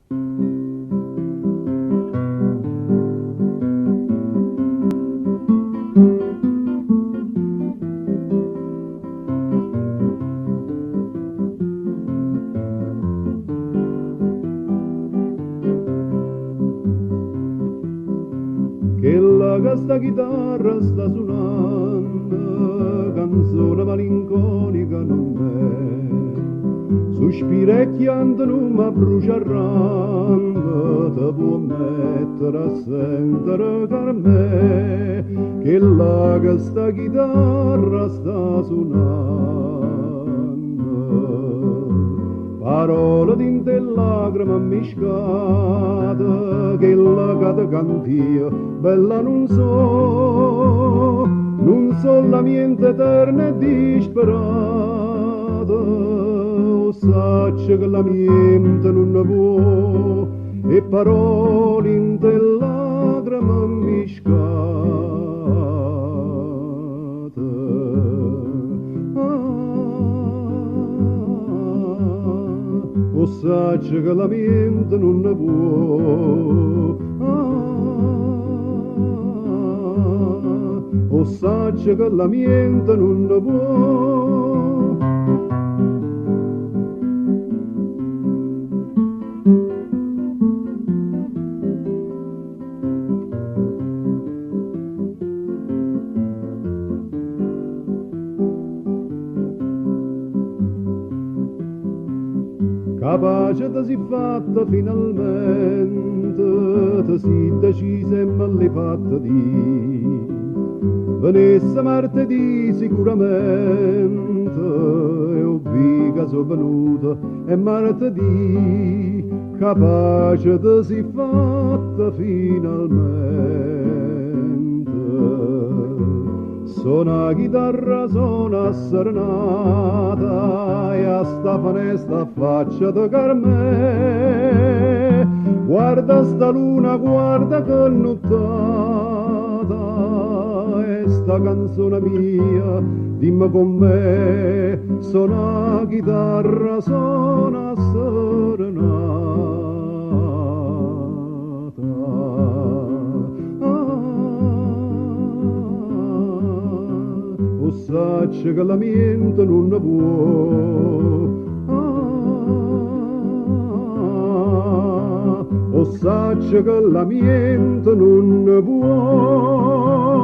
Che questa chitarra sta suonando, canzone malinconica non è. Sospirecchiando non mi bruciarrando, te può mettere a sentire Carmè, che questa chitarra sta suonando. Parole dinte lacrime miscate, che la cade cantia, bella non so la mente eterna e disperata, o sacce che la mente non ne può, e parole in te lacrime miscate. O sacce che la mente non ne può, o sacce che la mente non ne può. Capace ti si fatta finalmente, ti si decise e me l'hai fatta di. Venisse martedì sicuramente, e ovvi che sono venuta, e martedì capace ti si fatta finalmente. Suona chitarra, suona serenata, e a sta fanesta faccia di Carmè. Guarda sta luna, guarda che nottata, e sta canzone mia, dimmi con me, suona chitarra, suona serenata. O sacce che la mente non ne può, o sacce che la mente non ne può.